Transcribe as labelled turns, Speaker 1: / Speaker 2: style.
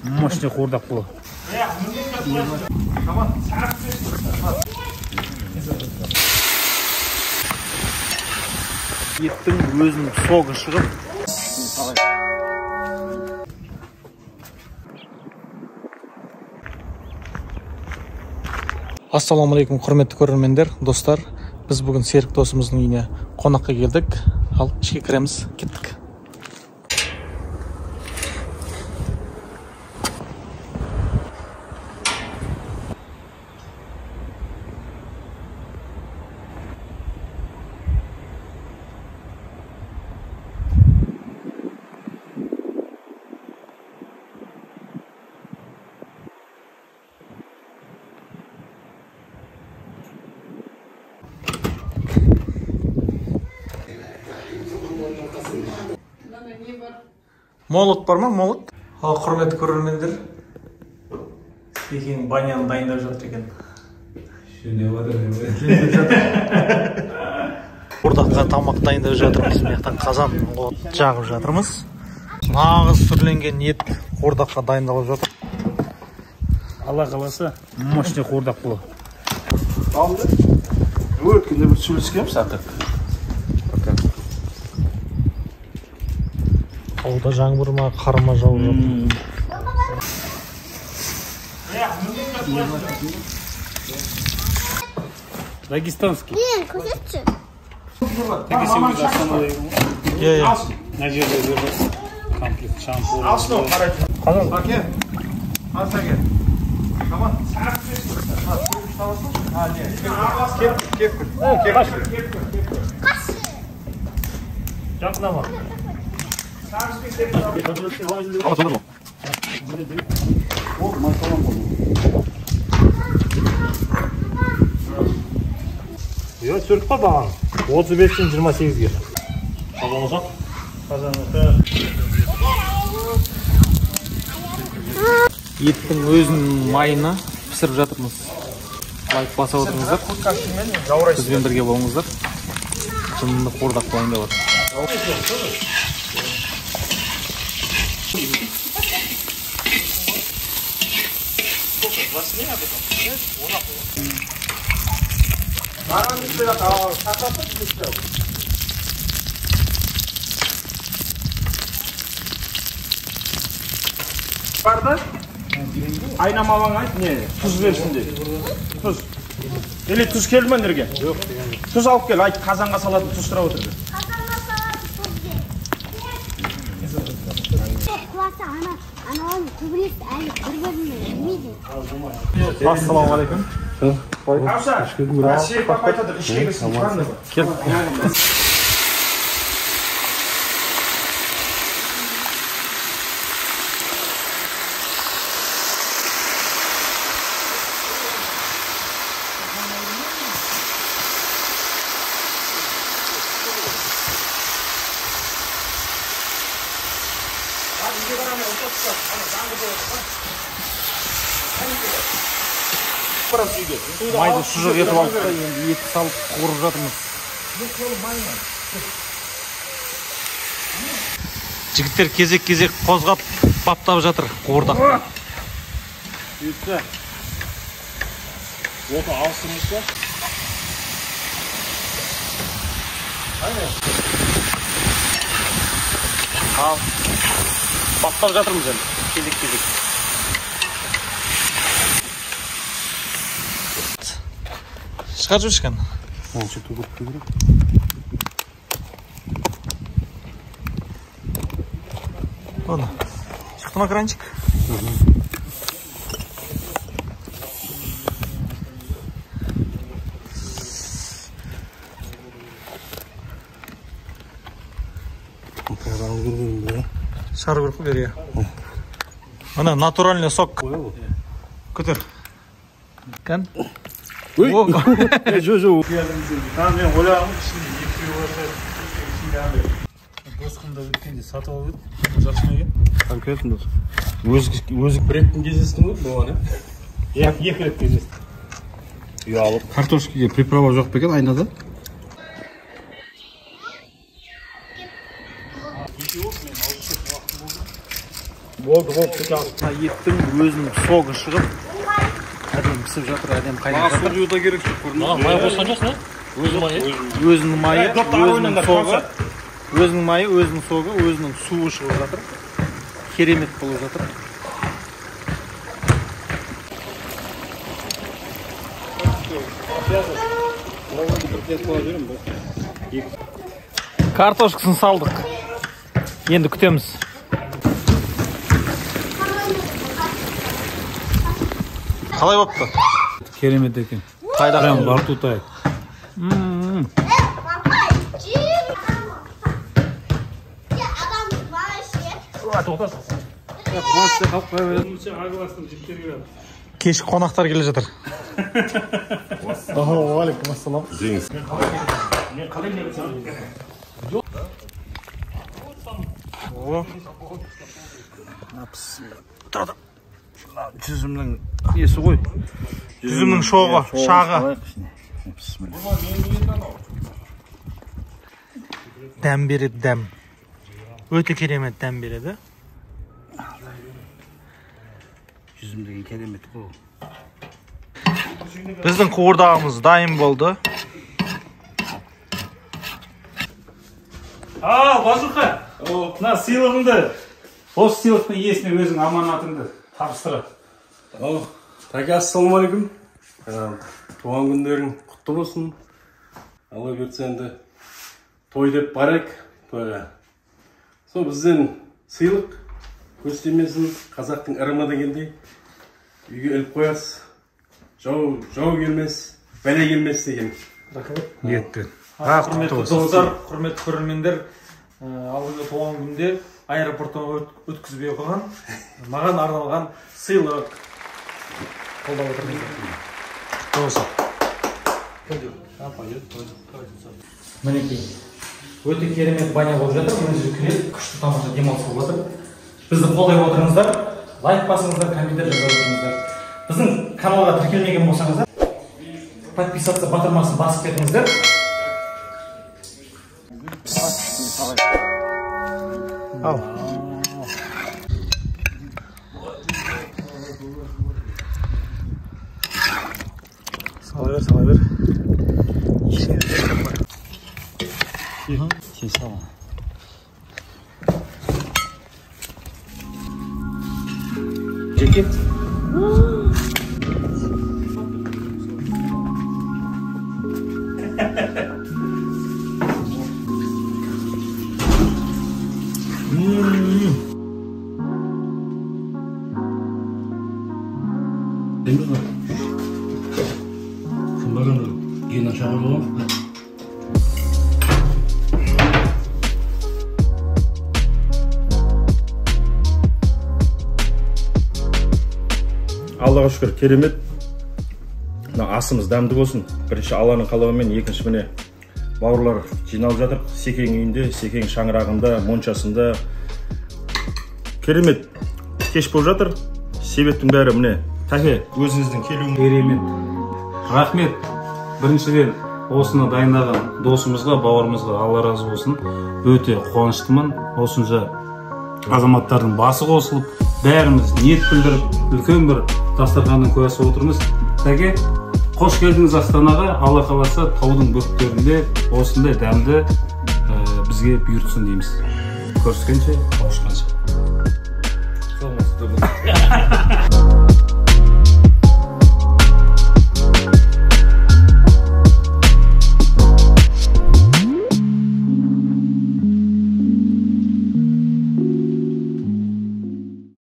Speaker 1: Мощный қуырдақ бұл. Еттің өзінің соғы шығып. Ассалаумағалейкум, құрметті көрермендер, достар. Біз бүгін Серік досымыздың үйіне қонаққа келдік. Ал ішке кіреміз, кеттік. Молот бар ма? Молот? Ал құрметті көрермендер, Стекин баняны дайындап жатыр екен. Қуырдаққа тамақ дайындап жатырмыз. Мектен қазан от жағып жатырмыз. Нағыз сүрленген ет қуырдаққа дайындалып жатыр. Алла қаласа, мощный қуырдақ бұл.
Speaker 2: Алды. Өткенде бір сөйлескенбіз артық.
Speaker 1: Ауылда жаңбыр ма, қар ма жауып жатыр. Дагестанский.
Speaker 3: Көзетші.
Speaker 1: На жерде жүрміз. Комплект шампур.
Speaker 2: Алсын оу, қарайтын.
Speaker 1: Қазан.
Speaker 2: Аке. Аса Таман, сағат
Speaker 1: жақында ма? Түрік па баған? 35-тен 28-ге. Қазан ұзақ? Еттің өзінің майына пісіріп жатырмыз. Лайк баса отырыңыздар. Бізбен бірге болыңыздар. Жынды қуырдақ дайындап жатыр.
Speaker 2: Barda aynamalan ayt ne? Tuz versin de. Tuz. Ele tuz kelmendirge. Yok. Tuz alıp gel. Ayt kazanға salатын tuz sıra oturdu.
Speaker 3: Kazanға salатын tuz gel. Kulakta ana kübürüstü әлі bir-біріне bilmейді.
Speaker 1: Ассалаумағалейкум.
Speaker 2: Кавшар. Серік папа айтады, ішке кірсін.
Speaker 1: Кел. Майды шұжық етіп алып та, енді ет салып қуырып жатырмыз. Жігіттер кезек-кезек қозғап, баптап жатыр қуырдақты.
Speaker 2: Етті. Оты алсыңызды.
Speaker 1: Ал, баптап жатырмыз енді, кезек-кезек. Шығар жүршкен?
Speaker 2: Олшы түгіп түгіріп.
Speaker 1: Ладно, шықты ма кранчик? Шар көріп бер, я. Ана, натуральный сок. Көтер. Кән?
Speaker 2: Жо-жо. Мен ойлағым ішінде екеуі ортады.
Speaker 1: Досқында өткенде сатып алып еді, жақсына екен.
Speaker 2: Конкретно дос. Өзі бір реттен кездестің ғой, болған, е? Екі рет кездесті. Ұялып. Картошкеге приправа жоқ па екен айнада? Болды.
Speaker 1: Еттің өзінің соғы шығып, әдем пісіп жатыр, әдем қайнап жатыр.
Speaker 2: Су құю да керек жоқ.
Speaker 1: Май қосқан жоқсың, өзінің майы, өзінің соғы, өзінің соғы, өзінің суы шығып жатыр. Керемет болып жатыр. Картошкасын салдық. Енді күтеміз. Қалай бопты?
Speaker 2: Керемет екен.
Speaker 1: Қайда
Speaker 2: Прям бар тұтайық.
Speaker 1: Кеш қонақтар келе жатыр. Алейкум ассалам. Тұрады. Жүзімнің несі ғой? Жүзімнің шоғы, шағы. Дәм береді, дәм. Өте керемет дәм береді.
Speaker 4: Жүзім деген керемет қой.
Speaker 1: Біздің қуырдағымыз дайын болды.
Speaker 2: Базуха, мына сыйлығыңды, осы сыйлықтың иесіне өзің аманатыңды тапсырып.
Speaker 5: Таке, ассалаумалейкум. Туған күндерің құтты болсын. Алла берсе енді той деп барайық тойға. Сол бізден сыйлық көстемесін, қазақтың ырымы дегендей үйге іліп қоясыз. Жау келмес, бәле келмес деген.
Speaker 1: Ниетпен. Құрметті достар, құрметті көрермендер, алдыңғы туған күнде аэропорттан өткізбей қойған, маған арналған сыйлық қолдап отырмын. Құтты Мінекей, өте керемет баня болып жатыр. Мына жерге кіреді, күшті тамаша демалыс болып жатыр. Бізді қолдай отырыңыздар, лайк басыңыздар, комментарий жазып отырыңыздар. Біздің каналға тіркелмеген болсаңыздар, подписаться батырмасын басып кетіңіздер. Ал. Сала бер.
Speaker 4: Сен сала.
Speaker 1: Жеке.
Speaker 4: Değil mi? Şunların yine aşağı olalım.
Speaker 2: Аллаға шүкір, керемет. Асымыз дәмді болсын. Бірінші Алланың қалауымен, екінші міне бауырлар жиналып жатыр. Секең үйінде, секең шаңырағында, моншасында. Керемет кеш болып жатыр. Себептің бәрі міне. Тәке, өзіңіздің келуіңіз.
Speaker 6: Керемет. Рахмет. Біріншіден осыны дайындаған досымызға, бауырымызға Алла разы болсын. Өте қуаныштымын. Осынша азаматтардың басы қосылып, бәріміз ниет білдіріп, үлкен бір дастарханның куәсі отырмыз. Тәке, қош келдіңіз Астанаға. Алла қаласа таудың бөктерінде осындай дәмді бізге бұйыртсын дейміз. Көріскенше, қауышқанша.